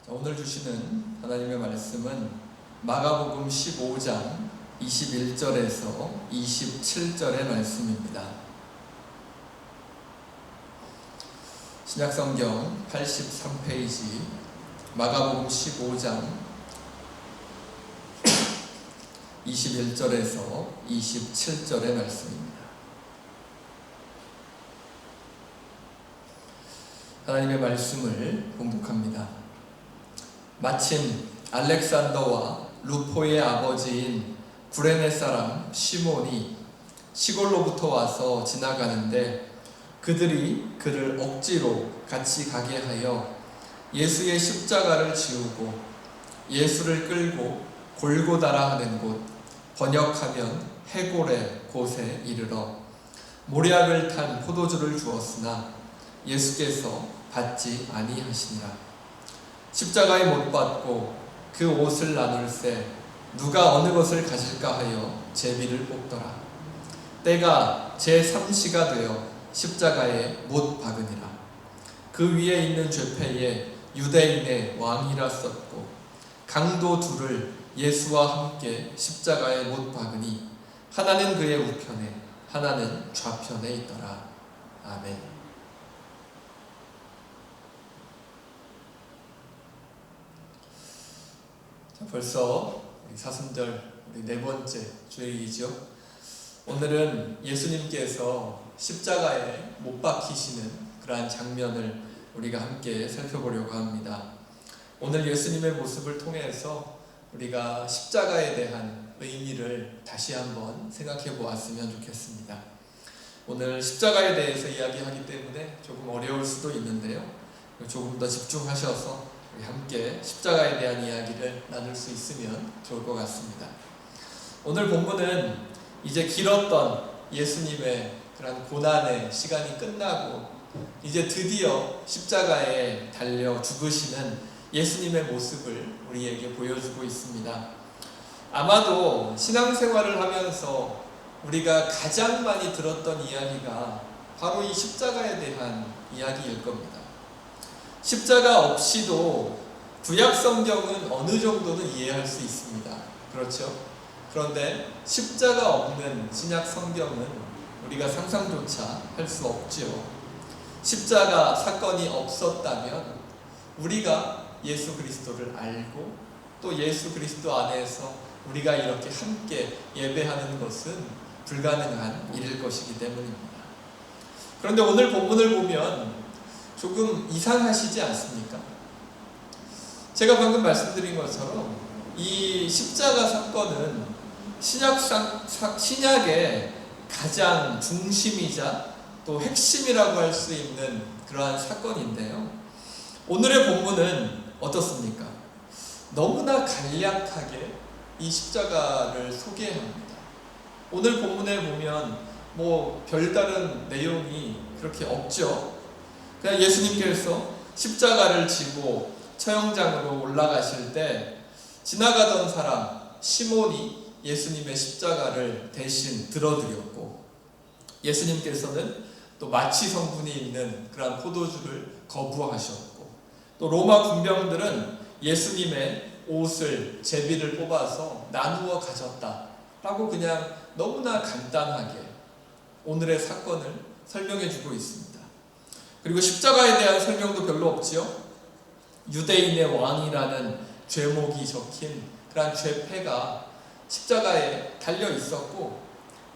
오늘 주시는 하나님의 말씀은 마가복음 15장 21절에서 27절의 말씀입니다. 신약성경 83페이지 마가복음 15장 21절에서 27절의 말씀입니다. 하나님의 말씀을 봉독합니다. 마침 알렉산더와 루포의 아버지인 구레네 사람 시몬이 시골로부터 와서 지나가는데 그들이 그를 억지로 같이 가게 하여 예수의 십자가를 지우고 예수를 끌고 골고다라 하는 곳, 번역하면 해골의 곳에 이르러 모략을 탄 포도주를 주었으나 예수께서 받지 아니하시니라. 십자가에 못 박고 그 옷을 나눌세 누가 어느 것을 가질까 하여 제비를 뽑더라. 때가 제3시가 되어 십자가에 못 박으니라. 그 위에 있는 죄패에 유대인의 왕이라 썼고 강도 둘을 예수와 함께 십자가에 못 박으니 하나는 그의 우편에 하나는 좌편에 있더라. 아멘. 벌써 우리 사순절 우리 네 번째 주일이죠. 오늘은 예수님께서 십자가에 못 박히시는 그러한 장면을 우리가 함께 살펴보려고 합니다. 오늘 예수님의 모습을 통해서 우리가 십자가에 대한 의미를 다시 한번 생각해 보았으면 좋겠습니다. 오늘 십자가에 대해서 이야기하기 때문에 조금 어려울 수도 있는데요. 조금 더 집중하셔서 우리 함께 십자가에 대한 이야기를 나눌 수 있으면 좋을 것 같습니다. 오늘 본문은 이제 길었던 예수님의 그런 고난의 시간이 끝나고 이제 드디어 십자가에 달려 죽으시는 예수님의 모습을 우리에게 보여주고 있습니다. 아마도 신앙생활을 하면서 우리가 가장 많이 들었던 이야기가 바로 이 십자가에 대한 이야기일 겁니다. 십자가 없이도 구약 성경은 어느 정도는 이해할 수 있습니다. 그렇죠? 그런데 십자가 없는 신약 성경은 우리가 상상조차 할 수 없죠. 십자가 사건이 없었다면 우리가 예수 그리스도를 알고 또 예수 그리스도 안에서 우리가 이렇게 함께 예배하는 것은 불가능한 일일 것이기 때문입니다. 그런데 오늘 본문을 보면 조금 이상하시지 않습니까? 제가 방금 말씀드린 것처럼 이 십자가 사건은 신약의 가장 중심이자 또 핵심이라고 할 수 있는 그러한 사건인데요. 오늘의 본문은 어떻습니까? 너무나 간략하게 이 십자가를 소개합니다. 오늘 본문에 보면 별다른 내용이 그렇게 없죠. 그냥 예수님께서 십자가를 지고 처형장으로 올라가실 때 지나가던 사람 시몬이 예수님의 십자가를 대신 들어드렸고 예수님께서는 또 마치 성분이 있는 그런 포도주를 거부하셨고 또 로마 군병들은 예수님의 옷을 제비를 뽑아서 나누어 가졌다라고 그냥 너무나 간단하게 오늘의 사건을 설명해 주고 있습니다. 그리고 십자가에 대한 설명도 별로 없지요. 유대인의 왕이라는 죄목이 적힌 그런 죄패가 십자가에 달려 있었고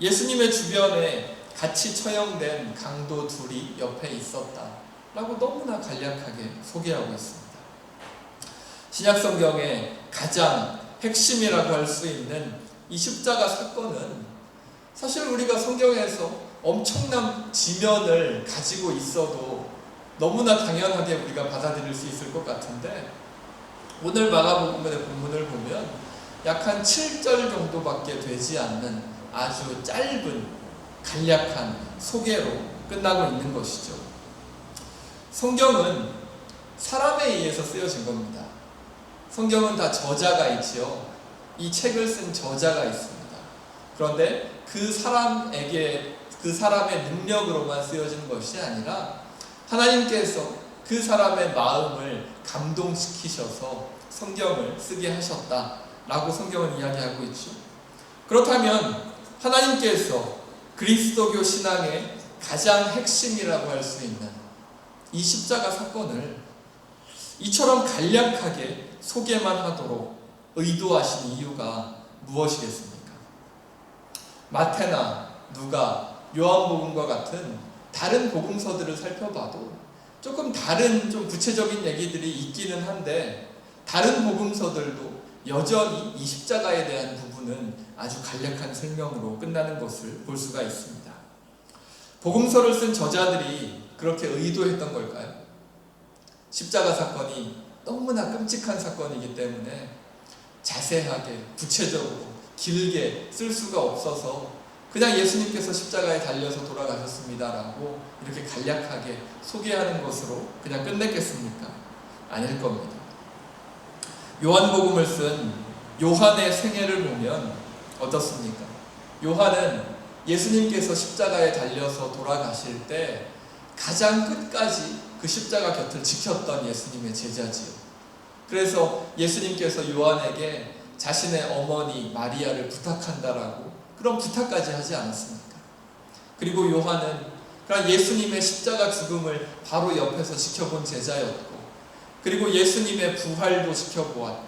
예수님의 주변에 같이 처형된 강도 둘이 옆에 있었다라고 너무나 간략하게 소개하고 있습니다. 신약성경의 가장 핵심이라고 할 수 있는 이 십자가 사건은 사실 우리가 성경에서 엄청난 지면을 가지고 있어도 너무나 당연하게 우리가 받아들일 수 있을 것 같은데 오늘 마가복음의 본문을 보면 약 한 7절 정도밖에 되지 않는 아주 짧은 간략한 소개로 끝나고 있는 것이죠. 성경은 사람에 의해서 쓰여진 겁니다. 성경은 다 저자가 있지요. 이 책을 쓴 저자가 있습니다. 그런데 그 사람의 능력으로만 쓰여진 것이 아니라 하나님께서 그 사람의 마음을 감동시키셔서 성경을 쓰게 하셨다라고 성경은 이야기하고 있죠. 그렇다면 하나님께서 그리스도교 신앙의 가장 핵심이라고 할 수 있는 이 십자가 사건을 이처럼 간략하게 소개만 하도록 의도하신 이유가 무엇이겠습니까? 마태나 누가, 요한복음과 같은 다른 복음서들을 살펴봐도 조금 다른 좀 구체적인 얘기들이 있기는 한데, 다른 복음서들도 여전히 이 십자가에 대한 부분은 아주 간략한 설명으로 끝나는 것을 볼 수가 있습니다. 복음서를 쓴 저자들이 그렇게 의도했던 걸까요? 십자가 사건이 너무나 끔찍한 사건이기 때문에 자세하게, 구체적으로, 길게 쓸 수가 없어서 그냥 예수님께서 십자가에 달려서 돌아가셨습니다라고 이렇게 간략하게 소개하는 것으로 그냥 끝냈겠습니까? 아닐 겁니다. 요한복음을 쓴 요한의 생애를 보면 어떻습니까? 요한은 예수님께서 십자가에 달려서 돌아가실 때 가장 끝까지 그 십자가 곁을 지켰던 예수님의 제자지요. 그래서 예수님께서 요한에게 자신의 어머니 마리아를 부탁한다라고 그런 부탁까지 하지 않았습니까? 그리고 요한은 그런 예수님의 십자가 죽음을 바로 옆에서 지켜본 제자였고, 그리고 예수님의 부활도 지켜보았고,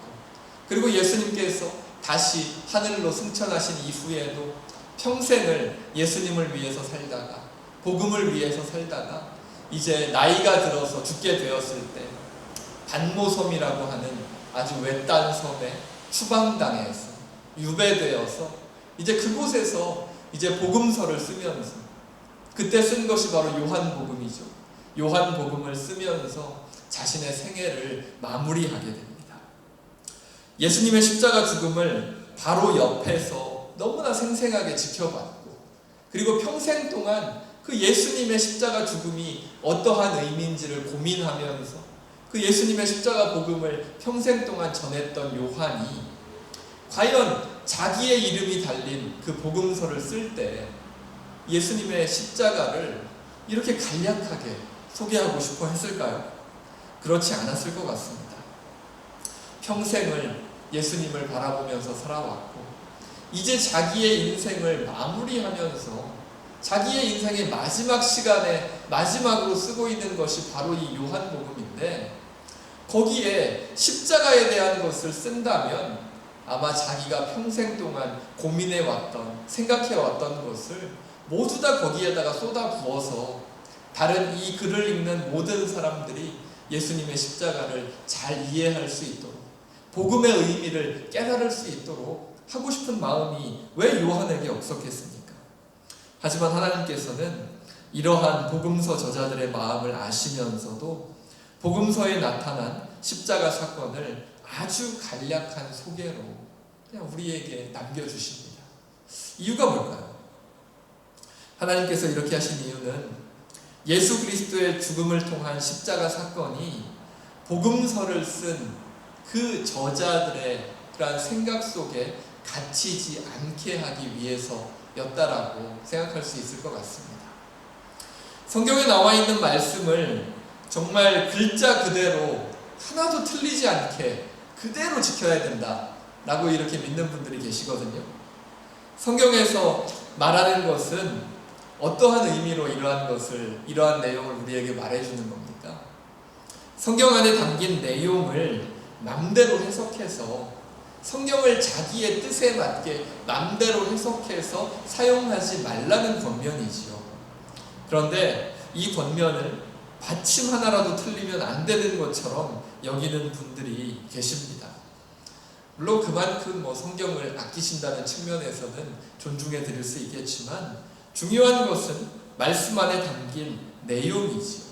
그리고 예수님께서 다시 하늘로 승천하신 이후에도 평생을 예수님을 위해서 살다가, 복음을 위해서 살다가 이제 나이가 들어서 죽게 되었을 때 반모섬이라고 하는 아주 외딴 섬에 추방당해서 유배되어서 이제 그곳에서 이제 복음서를 쓰면서, 그때 쓴 것이 바로 요한복음이죠. 요한복음을 쓰면서 자신의 생애를 마무리하게 됩니다. 예수님의 십자가 죽음을 바로 옆에서 너무나 생생하게 지켜봤고, 그리고 평생 동안 그 예수님의 십자가 죽음이 어떠한 의미인지를 고민하면서 그 예수님의 십자가 복음을 평생 동안 전했던 요한이 과연 자기의 이름이 달린 그 복음서를 쓸 때 예수님의 십자가를 이렇게 간략하게 소개하고 싶어 했을까요? 그렇지 않았을 것 같습니다. 평생을 예수님을 바라보면서 살아왔고, 이제 자기의 인생을 마무리하면서 자기의 인생의 마지막 시간에 마지막으로 쓰고 있는 것이 바로 이 요한복음인데, 거기에 십자가에 대한 것을 쓴다면 아마 자기가 평생 동안 고민해왔던, 생각해왔던 것을 모두 다 거기에다가 쏟아부어서 다른 이 글을 읽는 모든 사람들이 예수님의 십자가를 잘 이해할 수 있도록, 복음의 의미를 깨달을 수 있도록 하고 싶은 마음이 왜 요한에게 없었겠습니까? 하지만 하나님께서는 이러한 복음서 저자들의 마음을 아시면서도 복음서에 나타난 십자가 사건을 아주 간략한 소개로 그냥 우리에게 남겨주십니다. 이유가 뭘까요? 하나님께서 이렇게 하신 이유는 예수 그리스도의 죽음을 통한 십자가 사건이 복음서를 쓴 그 저자들의 그러한 생각 속에 갇히지 않게 하기 위해서였다라고 생각할 수 있을 것 같습니다. 성경에 나와 있는 말씀을 정말 글자 그대로 하나도 틀리지 않게 그대로 지켜야 된다라고 이렇게 믿는 분들이 계시거든요. 성경에서 말하는 것은 어떠한 의미로 이러한 내용을 우리에게 말해주는 겁니까? 성경 안에 담긴 내용을 맘대로 해석해서, 성경을 자기의 뜻에 맞게 맘대로 해석해서 사용하지 말라는 권면이지요. 그런데 이 권면을 받침 하나라도 틀리면 안 되는 것처럼 여기는 분들이 계십니다. 물론 그만큼 성경을 아끼신다는 측면에서는 존중해 드릴 수 있겠지만, 중요한 것은 말씀 안에 담긴 내용이지요.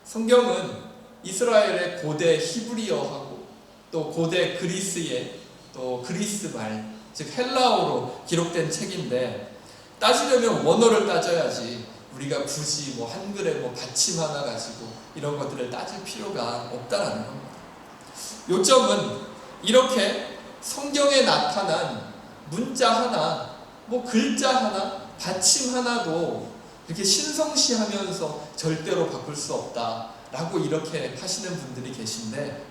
성경은 이스라엘의 고대 히브리어하고 또 고대 그리스의 또 그리스말, 즉 헬라어로 기록된 책인데, 따지려면 원어를 따져야지 우리가 굳이 한글에 받침 하나 가지고 이런 것들을 따질 필요가 없다라는 겁니다. 요점은 이렇게 성경에 나타난 문자 하나, 글자 하나, 받침 하나도 이렇게 신성시하면서 절대로 바꿀 수 없다 라고 이렇게 하시는 분들이 계신데,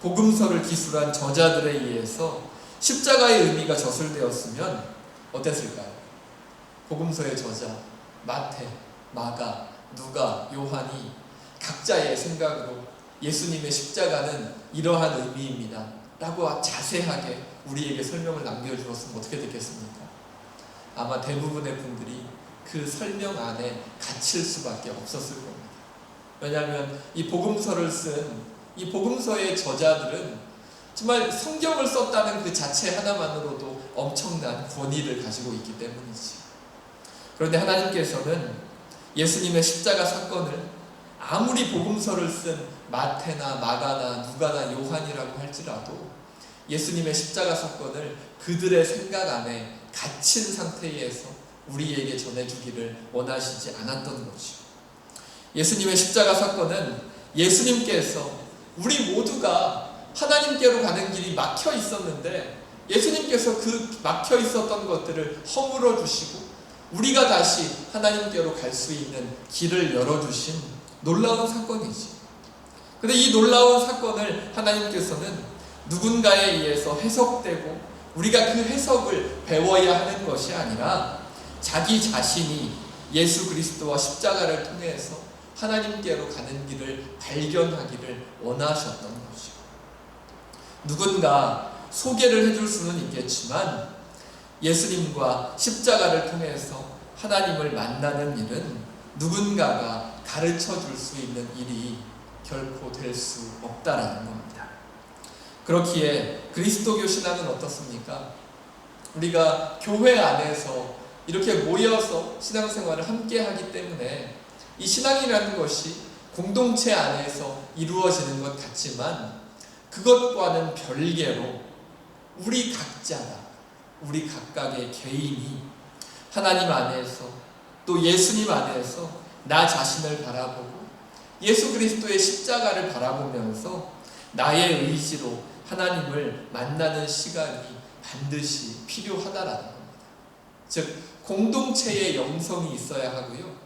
복음서를 기술한 저자들에 의해서 십자가의 의미가 저술되었으면 어땠을까요? 복음서의 저자 마태, 마가, 누가, 요한이 각자의 생각으로 예수님의 십자가는 이러한 의미입니다 라고 자세하게 우리에게 설명을 남겨주었으면 어떻게 됐겠습니까? 아마 대부분의 분들이 그 설명 안에 갇힐 수밖에 없었을 겁니다. 왜냐하면 이 복음서를 쓴 이 복음서의 저자들은 정말 성경을 썼다는 그 자체 하나만으로도 엄청난 권위를 가지고 있기 때문이지. 그런데 하나님께서는 예수님의 십자가 사건을 아무리 복음서를 쓴 마태나 마가나 누가나 요한이라고 할지라도 예수님의 십자가 사건을 그들의 생각 안에 갇힌 상태에서 우리에게 전해주기를 원하시지 않았던 거죠. 예수님의 십자가 사건은 예수님께서 우리 모두가 하나님께로 가는 길이 막혀 있었는데 예수님께서 그 막혀 있었던 것들을 허물어 주시고 우리가 다시 하나님께로 갈 수 있는 길을 열어주신 놀라운 사건이지. 그런데 이 놀라운 사건을 하나님께서는 누군가에 의해서 해석되고 우리가 그 해석을 배워야 하는 것이 아니라 자기 자신이 예수 그리스도와 십자가를 통해서 하나님께로 가는 길을 발견하기를 원하셨던 것이죠. 누군가 소개를 해줄 수는 있겠지만 예수님과 십자가를 통해서 하나님을 만나는 일은 누군가가 가르쳐 줄 수 있는 일이 결코 될 수 없다라는 겁니다. 그렇기에 그리스도교 신앙은 어떻습니까? 우리가 교회 안에서 이렇게 모여서 신앙생활을 함께 하기 때문에 이 신앙이라는 것이 공동체 안에서 이루어지는 것 같지만 그것과는 별개로 우리 각자가 우리 각각의 개인이 하나님 안에서 또 예수님 안에서 나 자신을 바라보고 예수 그리스도의 십자가를 바라보면서 나의 의지로 하나님을 만나는 시간이 반드시 필요하다라는 겁니다. 즉 공동체의 영성이 있어야 하고요.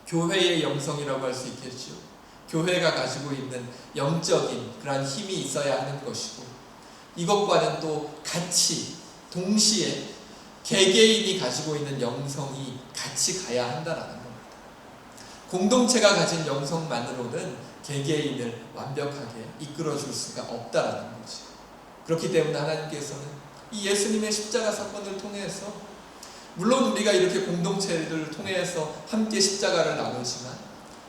교회의 영성이라고 할 수 있겠죠. 교회가 가지고 있는 영적인 그러한 힘이 있어야 하는 것이고 이것과는 또 같이 동시에 개개인이 가지고 있는 영성이 같이 가야 한다라는 겁니다. 공동체가 가진 영성만으로는 개개인을 완벽하게 이끌어줄 수가 없다라는 거지. 그렇기 때문에 하나님께서는 이 예수님의 십자가 사건을 통해서 물론 우리가 이렇게 공동체를 통해서 함께 십자가를 나누지만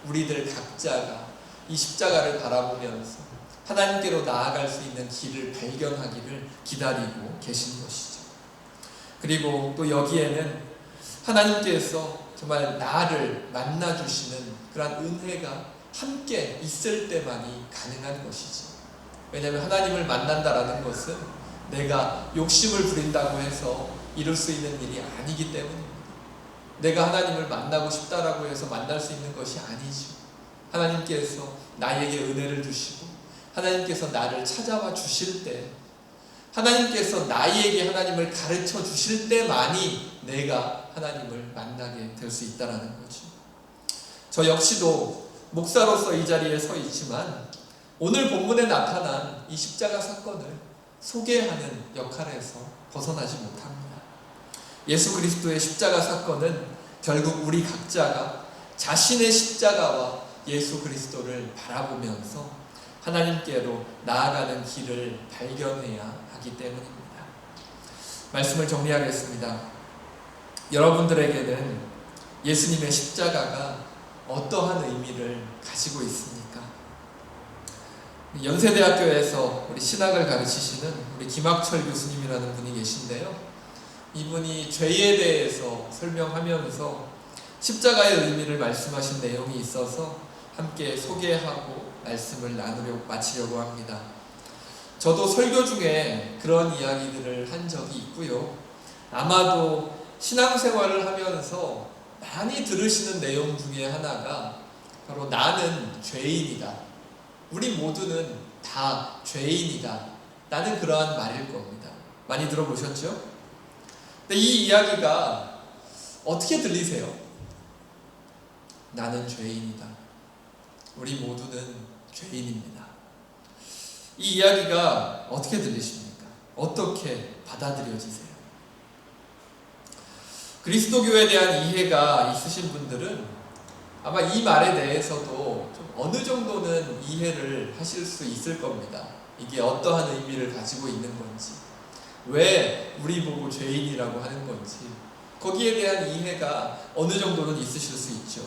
우리들 각자가 이 십자가를 바라보면서 하나님께로 나아갈 수 있는 길을 발견하기를 기다리고 계신 것이죠. 그리고 또 여기에는 하나님께서 정말 나를 만나주시는 그런 은혜가 함께 있을 때만이 가능한 것이지. 왜냐하면 하나님을 만난다라는 것은 내가 욕심을 부린다고 해서 이룰 수 있는 일이 아니기 때문입니다. 내가 하나님을 만나고 싶다라고 해서 만날 수 있는 것이 아니죠. 하나님께서 나에게 은혜를 주시고 하나님께서 나를 찾아와 주실 때 하나님께서 나에게 하나님을 가르쳐 주실 때만이 내가 하나님을 만나게 될 수 있다는 거죠. 저 역시도 목사로서 이 자리에 서 있지만 오늘 본문에 나타난 이 십자가 사건을 소개하는 역할에서 벗어나지 못합니다. 예수 그리스도의 십자가 사건은 결국 우리 각자가 자신의 십자가와 예수 그리스도를 바라보면서 하나님께로 나아가는 길을 발견해야 하기 때문입니다. 말씀을 정리하겠습니다. 여러분들에게는 예수님의 십자가가 어떠한 의미를 가지고 있습니까? 연세대학교에서 우리 신학을 가르치시는 우리 김학철 교수님이라는 분이 계신데요. 이분이 죄에 대해서 설명하면서 십자가의 의미를 말씀하신 내용이 있어서 함께 소개하고 말씀을 마치려고 합니다. 저도 설교 중에 그런 이야기들을 한 적이 있고요. 아마도 신앙생활을 하면서 많이 들으시는 내용 중에 하나가 바로 나는 죄인이다. 우리 모두는 다 죄인이다. 라는 그러한 말일 겁니다. 많이 들어보셨죠? 근데 이 이야기가 어떻게 들리세요? 나는 죄인이다. 우리 모두는 죄인입니다. 이 이야기가 어떻게 들리십니까? 어떻게 받아들여지세요? 그리스도교에 대한 이해가 있으신 분들은 아마 이 말에 대해서도 좀 어느 정도는 이해를 하실 수 있을 겁니다. 이게 어떠한 의미를 가지고 있는 건지, 왜 우리 보고 죄인이라고 하는 건지, 거기에 대한 이해가 어느 정도는 있으실 수 있죠.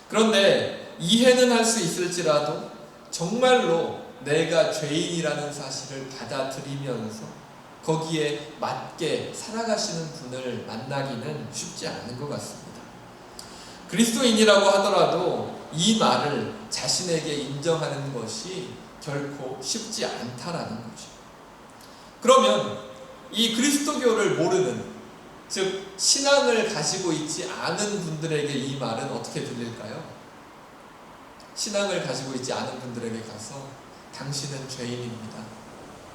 그런데 이해는 할 수 있을지라도 정말로 내가 죄인이라는 사실을 받아들이면서 거기에 맞게 살아가시는 분을 만나기는 쉽지 않은 것 같습니다. 그리스도인이라고 하더라도 이 말을 자신에게 인정하는 것이 결코 쉽지 않다라는 거죠. 그러면 이 그리스도교를 모르는, 즉 신앙을 가지고 있지 않은 분들에게 이 말은 어떻게 들릴까요? 신앙을 가지고 있지 않은 분들에게 가서 당신은 죄인입니다,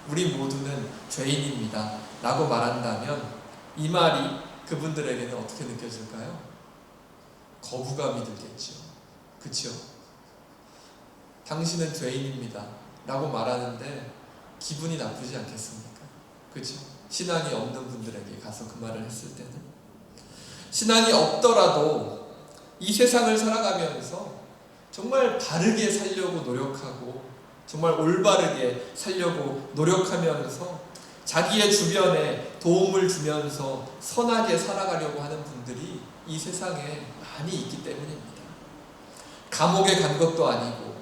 우리 모두는 죄인입니다 라고 말한다면 이 말이 그분들에게는 어떻게 느껴질까요? 거부감이 들겠죠. 그쵸? 당신은 죄인입니다 라고 말하는데 기분이 나쁘지 않겠습니까? 그쵸? 신앙이 없는 분들에게 가서 그 말을 했을 때는, 신앙이 없더라도 이 세상을 살아가면서 정말 바르게 살려고 노력하고 정말 올바르게 살려고 노력하면서 자기의 주변에 도움을 주면서 선하게 살아가려고 하는 분들이 이 세상에 많이 있기 때문입니다. 감옥에 간 것도 아니고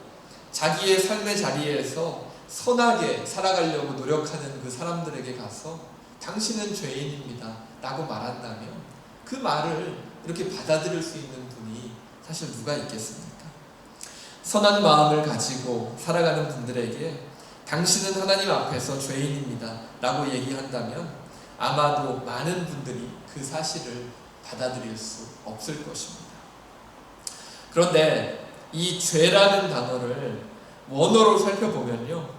자기의 삶의 자리에서 선하게 살아가려고 노력하는 그 사람들에게 가서 당신은 죄인입니다 라고 말한다면 그 말을 이렇게 받아들일 수 있는 분이 사실 누가 있겠습니까? 선한 마음을 가지고 살아가는 분들에게 당신은 하나님 앞에서 죄인입니다 라고 얘기한다면 아마도 많은 분들이 그 사실을 받아들일 수 없을 것입니다. 그런데 이 죄라는 단어를 원어로 살펴보면요,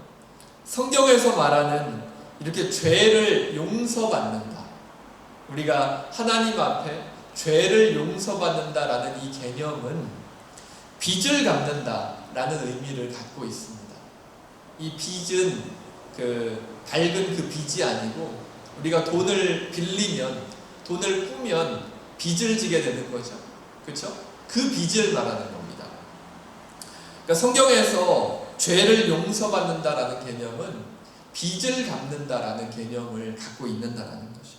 성경에서 말하는 이렇게 죄를 용서받는다, 우리가 하나님 앞에 죄를 용서받는다라는 이 개념은 빚을 갚는다라는 의미를 갖고 있습니다. 이 빚은 밝은 그 빚이 아니고 우리가 돈을 빌리면, 돈을 꾸면 빚을 지게 되는 거죠. 그렇죠? 그 빚을 말하는 겁니다. 그러니까 성경에서 죄를 용서받는다라는 개념은 빚을 갚는다라는 개념을 갖고 있는다라는 거죠.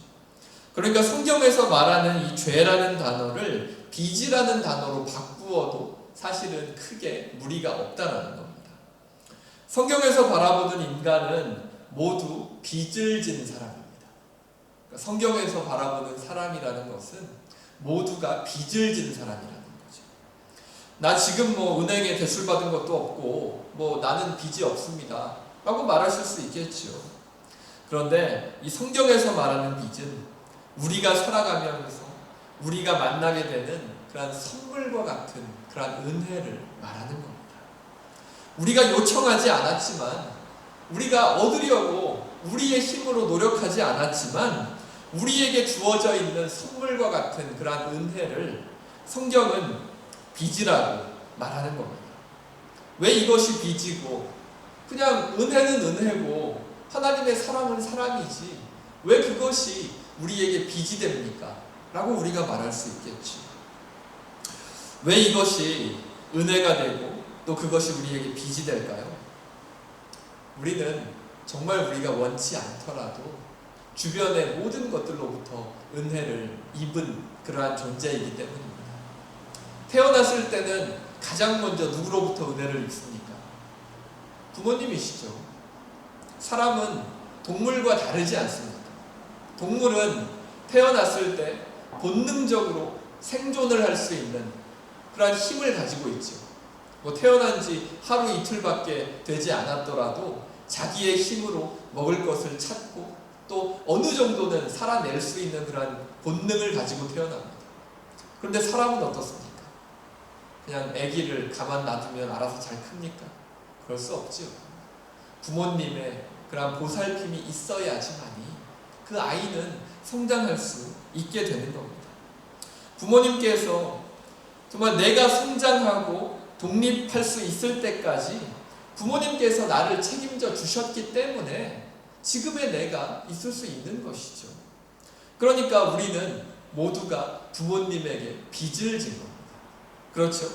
그러니까 성경에서 말하는 이 죄라는 단어를 빚이라는 단어로 바꾸어도 사실은 크게 무리가 없다라는 겁니다. 성경에서 바라보는 인간은 모두 빚을 진 사람입니다. 그러니까 성경에서 바라보는 사람이라는 것은 모두가 빚을 진 사람이라는 거죠. 나 지금 은행에 대출 받은 것도 없고 나는 빚이 없습니다 라고 말하실 수 있겠죠. 그런데 이 성경에서 말하는 빚은 우리가 살아가면서 우리가 만나게 되는 그런 선물과 같은 그런 은혜를 말하는 겁니다. 우리가 요청하지 않았지만, 우리가 얻으려고 우리의 힘으로 노력하지 않았지만 우리에게 주어져 있는 선물과 같은 그런 은혜를 성경은 빚이라고 말하는 겁니다. 왜 이것이 빚이고, 그냥 은혜는 은혜고 하나님의 사랑은 사랑이지 왜 그것이 우리에게 빚이 됩니까? 라고 우리가 말할 수 있겠죠. 왜 이것이 은혜가 되고 또 그것이 우리에게 빚이 될까요? 우리는 정말 우리가 원치 않더라도 주변의 모든 것들로부터 은혜를 입은 그러한 존재이기 때문입니다. 태어났을 때는 가장 먼저 누구로부터 은혜를 입습니까? 부모님이시죠. 사람은 동물과 다르지 않습니다. 동물은 태어났을 때 본능적으로 생존을 할 수 있는 그러한 힘을 가지고 있죠. 태어난 지 하루 이틀밖에 되지 않았더라도 자기의 힘으로 먹을 것을 찾고 또 어느 정도는 살아낼 수 있는 그러한 본능을 가지고 태어납니다. 그런데 사람은 어떻습니까? 그냥 아기를 가만 놔두면 알아서 잘 큽니까? 그럴 수 없죠. 부모님의 그런 보살핌이 있어야지만이 그 아이는 성장할 수 있게 되는 겁니다. 부모님께서 정말 내가 성장하고 독립할 수 있을 때까지 부모님께서 나를 책임져 주셨기 때문에 지금의 내가 있을 수 있는 것이죠. 그러니까 우리는 모두가 부모님에게 빚을 진 겁니다. 그렇죠?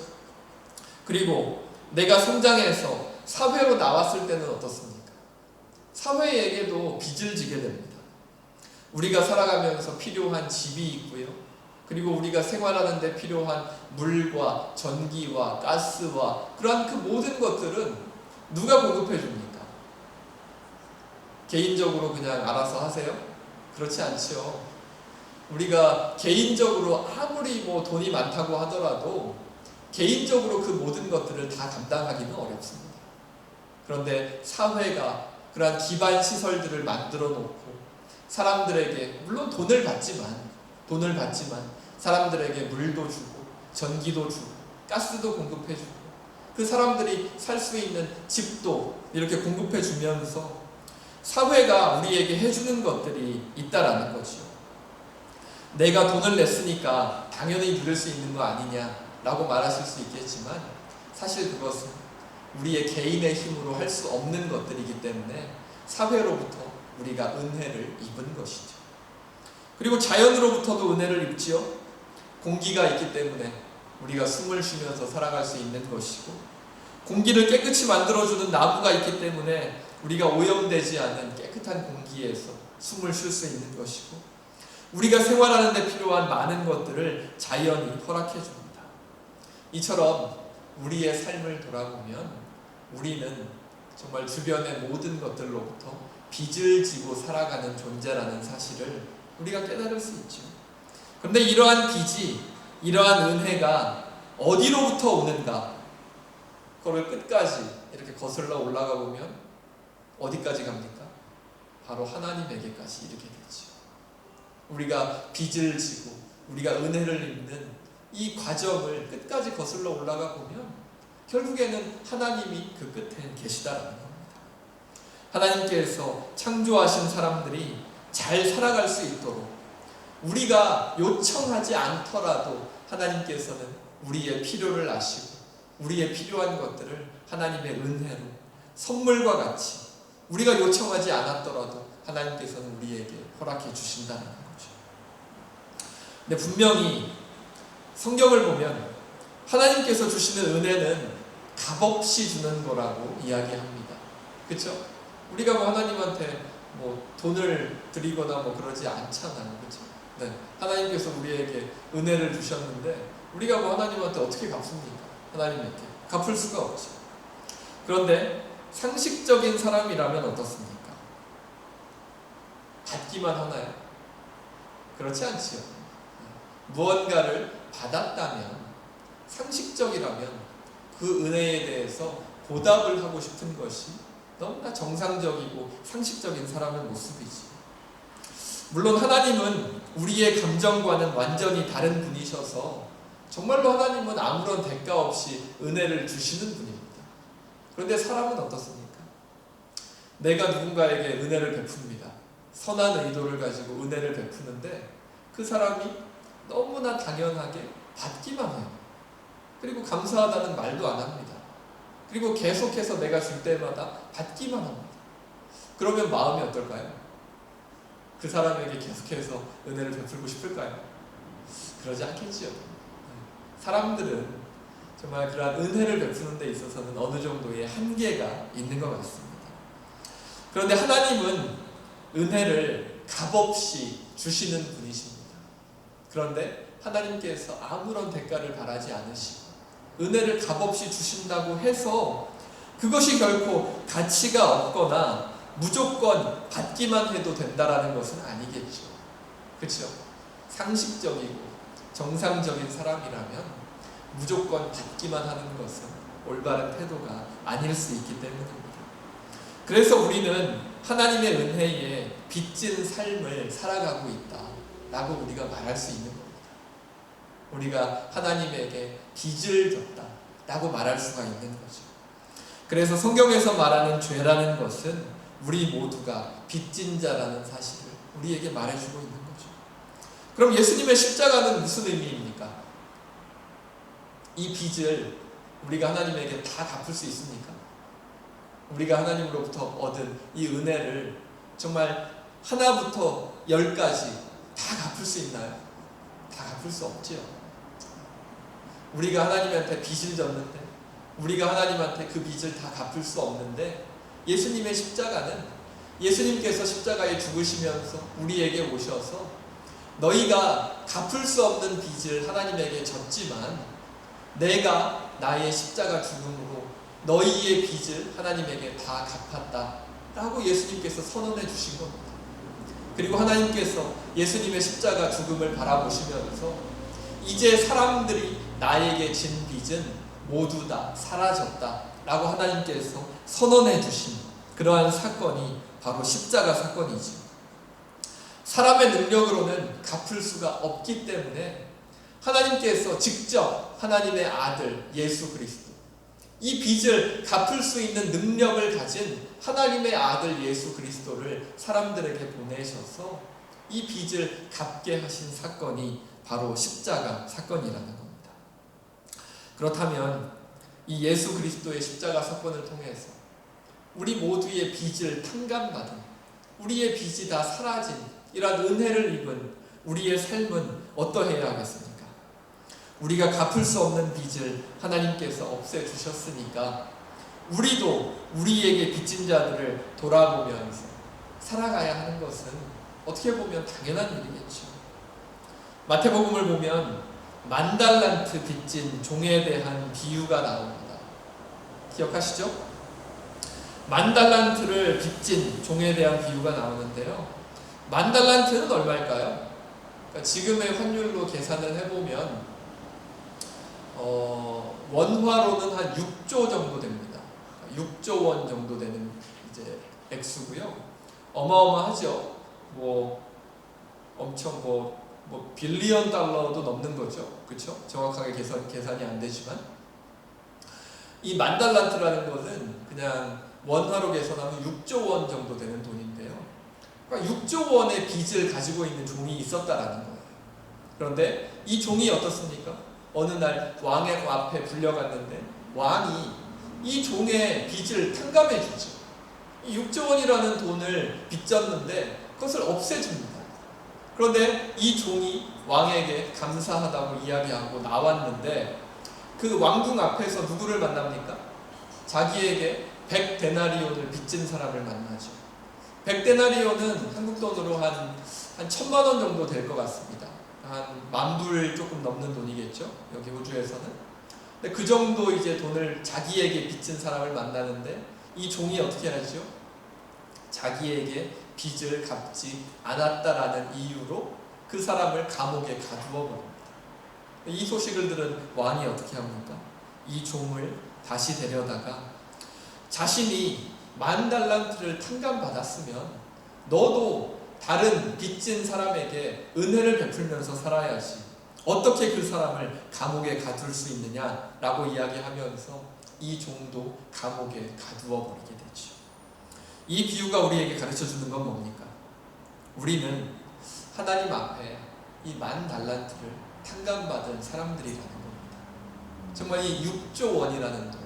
그리고 내가 성장해서 사회로 나왔을 때는 어떻습니까? 사회에게도 빚을 지게 됩니다. 우리가 살아가면서 필요한 집이 있고요. 그리고 우리가 생활하는 데 필요한 물과 전기와 가스와 그러한 그 모든 것들은 누가 공급해 줍니까? 개인적으로 그냥 알아서 하세요? 그렇지 않죠. 우리가 개인적으로 아무리 돈이 많다고 하더라도 개인적으로 그 모든 것들을 다 감당하기는 어렵습니다. 그런데 사회가 그러한 기반 시설들을 만들어 놓고 사람들에게 물론 돈을 받지만 사람들에게 물도 주고 전기도 주고 가스도 공급해 주고 그 사람들이 살 수 있는 집도 이렇게 공급해 주면서 사회가 우리에게 해주는 것들이 있다라는 거죠. 내가 돈을 냈으니까 당연히 누릴 수 있는 거 아니냐라고 말하실 수 있겠지만 사실 그것은 우리의 개인의 힘으로 할 수 없는 것들이기 때문에 사회로부터 우리가 은혜를 입은 것이죠. 그리고 자연으로부터도 은혜를 입지요. 공기가 있기 때문에 우리가 숨을 쉬면서 살아갈 수 있는 것이고 공기를 깨끗이 만들어주는 나무가 있기 때문에 우리가 오염되지 않은 깨끗한 공기에서 숨을 쉴 수 있는 것이고 우리가 생활하는 데 필요한 많은 것들을 자연이 허락해 줍니다. 이처럼 우리의 삶을 돌아보면 우리는 정말 주변의 모든 것들로부터 빚을 지고 살아가는 존재라는 사실을 우리가 깨달을 수 있죠. 그런데 이러한 빚이, 이러한 은혜가 어디로부터 오는가? 그걸 끝까지 이렇게 거슬러 올라가 보면 어디까지 갑니까? 바로 하나님에게까지 이르게 되죠. 우리가 빚을 지고 우리가 은혜를 입는 이 과정을 끝까지 거슬러 올라가 보면 결국에는 하나님이 그 끝에 계시다라는 겁니다. 하나님께서 창조하신 사람들이 잘 살아갈 수 있도록 우리가 요청하지 않더라도 하나님께서는 우리의 필요를 아시고 우리의 필요한 것들을 하나님의 은혜로 선물과 같이 우리가 요청하지 않았더라도 하나님께서는 우리에게 허락해 주신다는 거죠. 근데 분명히 성경을 보면 하나님께서 주시는 은혜는 값없이 주는 거라고 이야기합니다. 그렇죠? 우리가 하나님한테 돈을 드리거나 그러지 않잖아요. 그렇죠? 네. 하나님께서 우리에게 은혜를 주셨는데 우리가 하나님한테 어떻게 갚습니까? 하나님한테 갚을 수가 없죠. 그런데 상식적인 사람이라면 어떻습니까? 받기만 하나요? 그렇지 않지요. 무언가를 받았다면 상식적이라면 그 은혜에 대해서 보답을 하고 싶은 것이 너무나 정상적이고 상식적인 사람의 모습이지. 물론 하나님은 우리의 감정과는 완전히 다른 분이셔서 정말로 하나님은 아무런 대가 없이 은혜를 주시는 분입니다. 그런데 사람은 어떻습니까? 내가 누군가에게 은혜를 베풉니다. 선한 의도를 가지고 은혜를 베푸는데 그 사람이 너무나 당연하게 받기만 해요. 그리고 감사하다는 말도 안 합니다. 그리고 계속해서 내가 줄 때마다 받기만 합니다. 그러면 마음이 어떨까요? 그 사람에게 계속해서 은혜를 베풀고 싶을까요? 그러지 않겠지요. 사람들은 정말 그러한 은혜를 베푸는 데 있어서는 어느 정도의 한계가 있는 것 같습니다. 그런데 하나님은 은혜를 값없이 주시는 분이십니다. 그런데 하나님께서 아무런 대가를 바라지 않으시고 은혜를 값없이 주신다고 해서 그것이 결코 가치가 없거나 무조건 받기만 해도 된다라는 것은 아니겠죠. 그렇죠? 상식적이고 정상적인 사람이라면 무조건 받기만 하는 것은 올바른 태도가 아닐 수 있기 때문입니다. 그래서 우리는 하나님의 은혜에 빚진 삶을 살아가고 있다라고 우리가 말할 수 있는 겁니다. 우리가 하나님에게 빚을 졌다라고 말할 수가 있는 거죠. 그래서 성경에서 말하는 죄라는 것은 우리 모두가 빚진 자라는 사실을 우리에게 말해주고 있는 거죠. 그럼 예수님의 십자가는 무슨 의미입니까? 이 빚을 우리가 하나님에게 다 갚을 수 있습니까? 우리가 하나님으로부터 얻은 이 은혜를 정말 하나부터 열까지 다 갚을 수 있나요? 다 갚을 수 없지요. 우리가 하나님한테 빚을 졌는데, 우리가 하나님한테 그 빚을 다 갚을 수 없는데, 예수님의 십자가는, 예수님께서 십자가에 죽으시면서 우리에게 오셔서 너희가 갚을 수 없는 빚을 하나님에게 졌지만 내가 나의 십자가 죽음으로 너희의 빚을 하나님에게 다 갚았다 라고 예수님께서 선언해 주신 겁니다. 그리고 하나님께서 예수님의 십자가 죽음을 바라보시면서 이제 사람들이 나에게 진 빚은 모두 다 사라졌다 라고 하나님께서 선언해 주신 그러한 사건이 바로 십자가 사건이죠. 사람의 능력으로는 갚을 수가 없기 때문에 하나님께서 직접 하나님의 아들 예수 그리스도, 이 빚을 갚을 수 있는 능력을 가진 하나님의 아들 예수 그리스도를 사람들에게 보내셔서 이 빚을 갚게 하신 사건이 바로 십자가 사건이라는 겁니다. 그렇다면 이 예수 그리스도의 십자가 사건을 통해서 우리 모두의 빚을 탕감받은, 우리의 빚이 다 사라진 이러한 은혜를 입은 우리의 삶은 어떠해야 하겠습니까? 우리가 갚을 수 없는 빚을 하나님께서 없애주셨으니까 우리도 우리에게 빚진 자들을 돌아보면서 살아가야 하는 것은 어떻게 보면 당연한 일이겠죠. 마태복음을 보면 10,000달란트 빚진 종에 대한 비유가 나옵니다. 기억하시죠? 10,000달란트를 빚진 종에 대한 비유가 나오는데요. 10,000달란트는 얼마일까요? 그러니까 지금의 환율로 계산을 해보면 원화로는 한 6조 정도 됩니다. 6조 원 정도 되는 이제 액수고요. 어마어마하죠. 엄청 빌리언 달러도 넘는 거죠. 그렇죠? 정확하게 계산이 안 되지만 이 10,000달란트라는 것은 그냥 원화로 계산하면 6조 원 정도 되는 돈인데요. 그러니까 6조 원의 빚을 가지고 있는 종이 있었다라는 거예요. 그런데 이 종이 어떻습니까? 어느 날 왕의 앞에 불려갔는데 왕이 이 종의 빚을 탕감해 주죠. 이 6조 원이라는 돈을 빚졌는데 그것을 없애줍니다. 그런데 이 종이 왕에게 감사하다고 이야기하고 나왔는데 그 왕궁 앞에서 누구를 만납니까? 자기에게 100데나리온을 빚진 사람을 만나죠. 100데나리온은 한국 돈으로 한 1,000만 원 정도 될 것 같습니다. 한 10,000불 조금 넘는 돈이겠죠. 여기 호주에서는. 근데 그 정도 이제 돈을 자기에게 빚진 사람을 만나는데 이 종이 어떻게 하죠? 자기에게 빚을 갚지 않았다라는 이유로 그 사람을 감옥에 가두어 버립니다. 이 소식을 들은 왕이 어떻게 합니까? 이 종을 다시 데려다가 자신이 10,000달란트를 탕감받았으면 너도 다른 빚진 사람에게 은혜를 베풀면서 살아야지 어떻게 그 사람을 감옥에 가둘 수 있느냐라고 이야기하면서 이 종도 감옥에 가두어 버리게 되죠. 이 비유가 우리에게 가르쳐주는 건 뭡니까? 우리는 하나님 앞에 이 10,000달란트를 탕감받은 사람들이라는 겁니다. 정말 이 6조 원이라는 돈,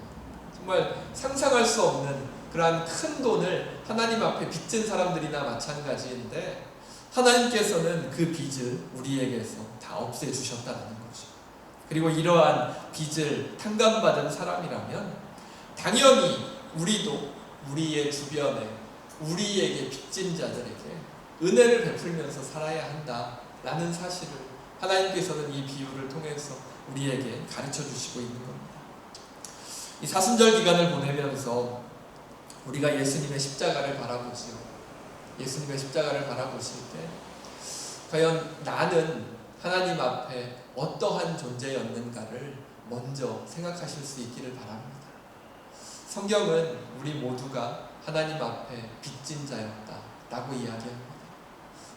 정말 상상할 수 없는 그러한 큰 돈을 하나님 앞에 빚진 사람들이나 마찬가지인데 하나님께서는 그 빚을 우리에게서 다 없애주셨다는 거죠. 그리고 이러한 빚을 탕감받은 사람이라면 당연히 우리도 우리의 주변에 우리에게 빚진 자들에게 은혜를 베풀면서 살아야 한다라는 사실을 하나님께서는 이 비유를 통해서 우리에게 가르쳐 주시고 있는 겁니다. 이 사순절 기간을 보내면서 우리가 예수님의 십자가를 바라보지요. 예수님의 십자가를 바라보실 때 과연 나는 하나님 앞에 어떠한 존재였는가를 먼저 생각하실 수 있기를 바랍니다. 성경은 우리 모두가 하나님 앞에 빚진 자였다라고 이야기합니다.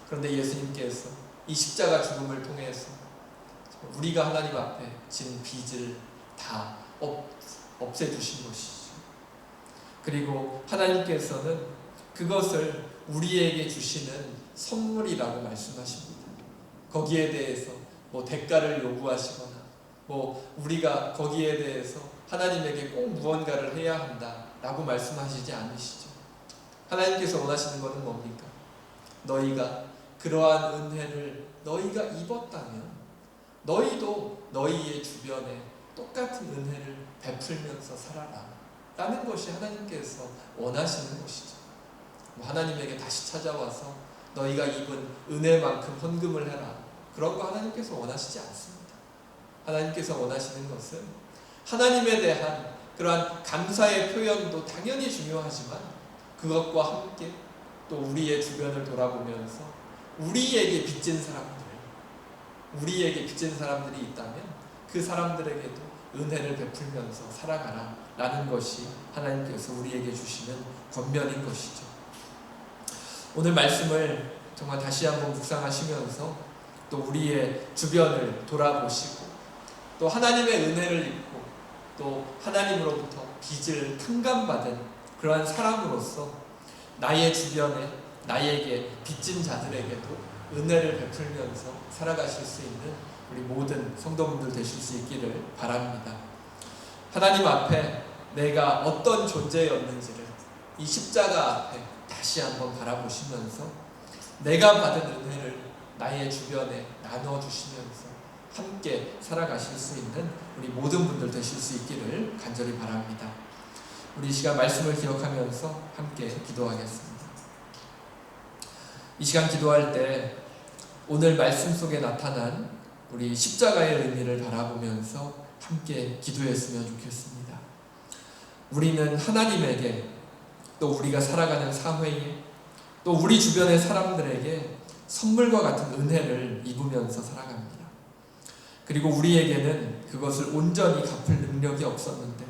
그런데 예수님께서 이 십자가 죽음을 통해서 우리가 하나님 앞에 진 빚을 다 없애주신 것이죠. 그리고 하나님께서는 그것을 우리에게 주시는 선물이라고 말씀하십니다. 거기에 대해서 대가를 요구하시거나 우리가 거기에 대해서 하나님에게 꼭 무언가를 해야 한다라고 말씀하시지 않으시죠. 하나님께서 원하시는 것은 뭡니까? 너희가 그러한 은혜를 너희가 입었다면 너희도 너희의 주변에 똑같은 은혜를 베풀면서 살아라 라는 것이 하나님께서 원하시는 것이죠. 하나님에게 다시 찾아와서 너희가 입은 은혜만큼 헌금을 해라, 그런 거 하나님께서 원하시지 않습니다. 하나님께서 원하시는 것은 하나님에 대한 그러한 감사의 표현도 당연히 중요하지만 그것과 함께 또 우리의 주변을 돌아보면서 우리에게 빚진 사람들이 있다면 그 사람들에게도 은혜를 베풀면서 살아가라 라는 것이 하나님께서 우리에게 주시는 권면인 것이죠. 오늘 말씀을 정말 다시 한번 묵상하시면서 또 우리의 주변을 돌아보시고 또 하나님의 은혜를 입고 또 하나님으로부터 빚을 탕감받은 그러한 사람으로서 나의 주변에 나에게 빚진 자들에게도 은혜를 베풀면서 살아가실 수 있는 우리 모든 성도분들 되실 수 있기를 바랍니다. 하나님 앞에 내가 어떤 존재였는지를 이 십자가 앞에 다시 한번 바라보시면서 내가 받은 은혜를 나의 주변에 나눠주시면서 함께 살아가실 수 있는 우리 모든 분들 되실 수 있기를 간절히 바랍니다. 우리 이 시간 말씀을 기억하면서 함께 기도하겠습니다. 이 시간 기도할 때 오늘 말씀 속에 나타난 우리 십자가의 의미를 바라보면서 함께 기도했으면 좋겠습니다. 우리는 하나님에게 또 우리가 살아가는 사회에 또 우리 주변의 사람들에게 선물과 같은 은혜를 입으면서 살아갑니다. 그리고 우리에게는 그것을 온전히 갚을 능력이 없었는데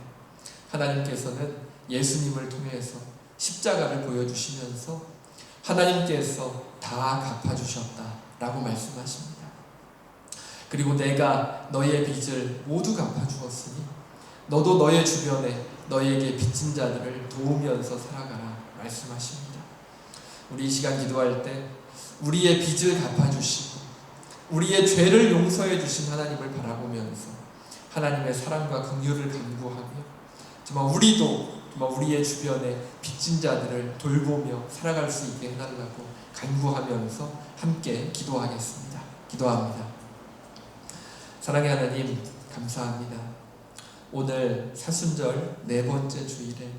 하나님께서는 예수님을 통해서 십자가를 보여주시면서 하나님께서 다 갚아주셨다라고 말씀하십니다. 그리고 내가 너의 빚을 모두 갚아주었으니 너도 너의 주변에 너에게 빚진 자들을 도우면서 살아가라 말씀하십니다. 우리 이 시간 기도할 때 우리의 빚을 갚아주시고 우리의 죄를 용서해 주신 하나님을 바라보면서 하나님의 사랑과 긍휼을 간구하며 정말 우리도 정말 우리의 주변에 빚진 자들을 돌보며 살아갈 수 있게 해달라고 간구하면서 함께 기도하겠습니다. 기도합니다. 사랑의 하나님, 감사합니다. 오늘 사순절 네 번째 주일에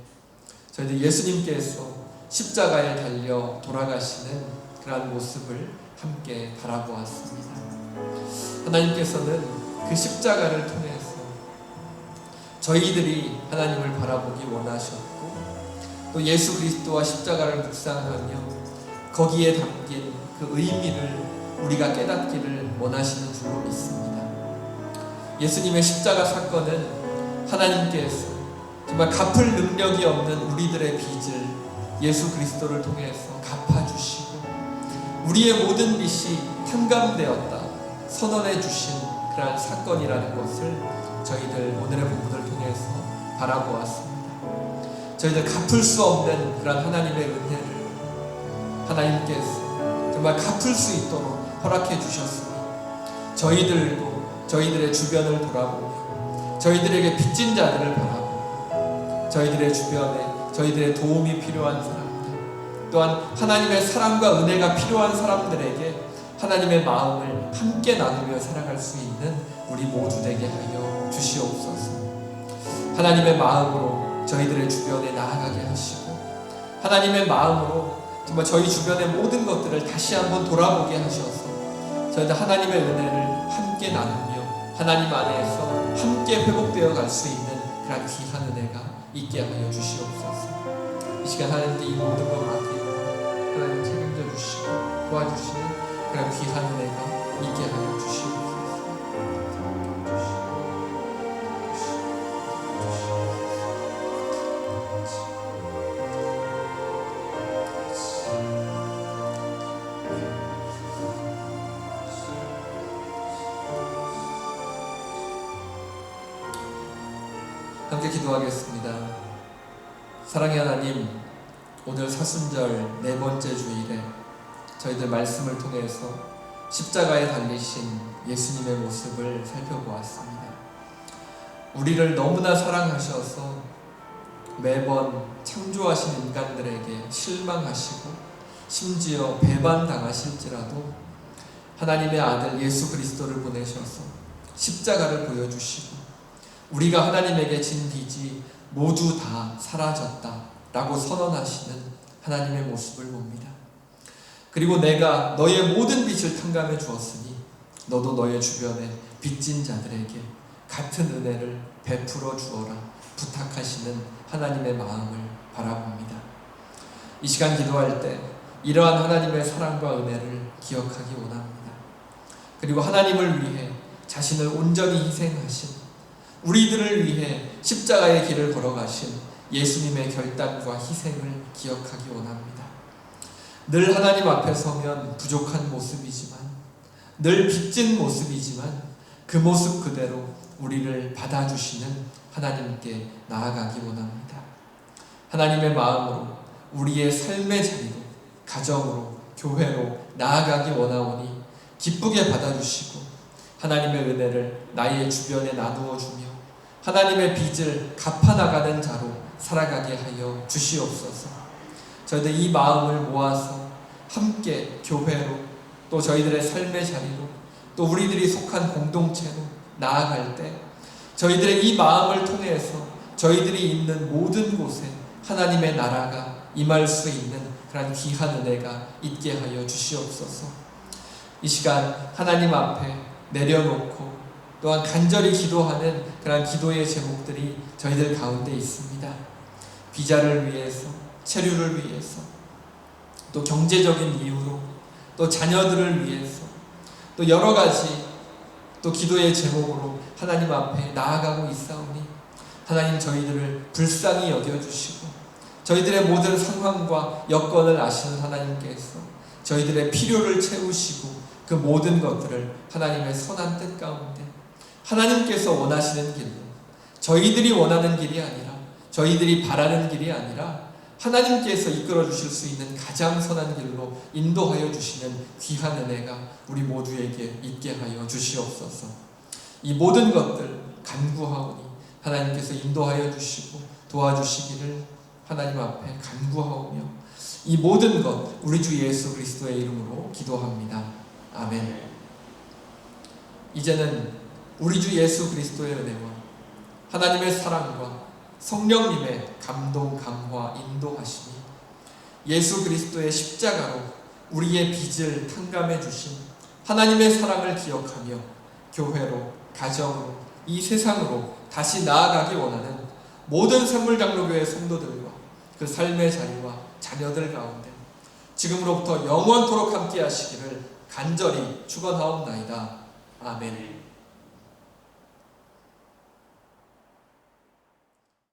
저희들 예수님께서 십자가에 달려 돌아가시는 그러한 모습을 함께 바라보았습니다. 하나님께서는 그 십자가를 통해서 저희들이 하나님을 바라보기 원하셨고 또 예수 그리스도와 십자가를 묵상하며 거기에 담긴 그 의미를 우리가 깨닫기를 원하시는 줄로 믿습니다. 예수님의 십자가 사건은 하나님께서 정말 갚을 능력이 없는 우리들의 빚을 예수 그리스도를 통해서 갚아주시고 우리의 모든 빚이 탕감되었다 선언해 주신 그러한 사건이라는 것을 저희들 오늘의 본문을 통해서 바라보았습니다. 저희들 갚을 수 없는 그러한 하나님의 은혜를 하나님께서 정말 갚을 수 있도록 허락해 주셨으니 저희들도 저희들의 주변을 돌아보며 저희들에게 빚진 자들을 바라보며 저희들의 주변에 저희들의 도움이 필요한 사람들 또한 하나님의 사랑과 은혜가 필요한 사람들에게 하나님의 마음을 함께 나누며 살아갈 수 있는 우리 모두 되게 하여 주시옵소서. 하나님의 마음으로 저희들의 주변에 나아가게 하시고 하나님의 마음으로 정말 저희 주변의 모든 것들을 다시 한번 돌아보게 하셔서 저희들 하나님의 은혜를 함께 나누며 하나님 안에서 함께 회복되어 갈 수 있는 그런 귀한 은혜가 있게 하여 주시옵소서. 이 시간 하나님께 이 모든 것 맡기고 하나님 책임져 주시고 도와주시는 그런 귀한 은혜가 있게 하여 주시옵소서. 함께 기도하겠습니다. 사랑의 하나님, 오늘 사순절 네 번째 주일에 저희들 말씀을 통해서 십자가에 달리신 예수님의 모습을 살펴보았습니다. 우리를 너무나 사랑하셔서 매번 창조하신 인간들에게 실망하시고 심지어 배반당하실지라도 하나님의 아들 예수 그리스도를 보내셔서 십자가를 보여주시고 우리가 하나님에게 진 빚이 모두 다 사라졌다 라고 선언하시는 하나님의 모습을 봅니다. 그리고 내가 너의 모든 빚을 탕감해 주었으니 너도 너의 주변에 빚진 자들에게 같은 은혜를 베풀어 주어라 부탁하시는 하나님의 마음을 바라봅니다. 이 시간 기도할 때 이러한 하나님의 사랑과 은혜를 기억하기 원합니다. 그리고 하나님을 위해 자신을 온전히 희생하신, 우리들을 위해 십자가의 길을 걸어가신 예수님의 결단과 희생을 기억하기 원합니다. 늘 하나님 앞에 서면 부족한 모습이지만, 늘 빚진 모습이지만 그 모습 그대로 우리를 받아주시는 하나님께 나아가기 원합니다. 하나님의 마음으로 우리의 삶의 자리로, 가정으로, 교회로 나아가기 원하오니 기쁘게 받아주시고 하나님의 은혜를 나의 주변에 나누어 주며 하나님의 빚을 갚아나가는 자로 살아가게 하여 주시옵소서. 저희들 이 마음을 모아서 함께 교회로, 또 저희들의 삶의 자리로, 또 우리들이 속한 공동체로 나아갈 때 저희들의 이 마음을 통해서 저희들이 있는 모든 곳에 하나님의 나라가 임할 수 있는 그런 귀한 은혜가 있게 하여 주시옵소서. 이 시간 하나님 앞에 내려놓고 또한 간절히 기도하는 그런 기도의 제목들이 저희들 가운데 있습니다. 비자를 위해서, 체류를 위해서, 또 경제적인 이유로, 또 자녀들을 위해서, 또 여러 가지 또 기도의 제목으로 하나님 앞에 나아가고 있사오니 하나님 저희들을 불쌍히 여겨주시고 저희들의 모든 상황과 여건을 아시는 하나님께서 저희들의 필요를 채우시고 그 모든 것들을 하나님의 선한 뜻 가운데 하나님께서 원하시는 길로, 저희들이 원하는 길이 아니라, 저희들이 바라는 길이 아니라 하나님께서 이끌어 주실 수 있는 가장 선한 길로 인도하여 주시는 귀한 은혜가 우리 모두에게 있게 하여 주시옵소서. 이 모든 것들 간구하오니 하나님께서 인도하여 주시고 도와주시기를 하나님 앞에 간구하오며 이 모든 것 우리 주 예수 그리스도의 이름으로 기도합니다. 아멘. 이제는 우리 주 예수 그리스도의 은혜와 하나님의 사랑과 성령님의 감동, 감화, 인도하심이 예수 그리스도의 십자가로 우리의 빚을 탕감해 주신 하나님의 사랑을 기억하며 교회로, 가정으로, 이 세상으로 다시 나아가기 원하는 모든 산물장로교회 성도들과 그 삶의 자리와 자녀들 가운데 지금으로부터 영원토록 함께 하시기를 간절히 축원하옵나이다. 아멘.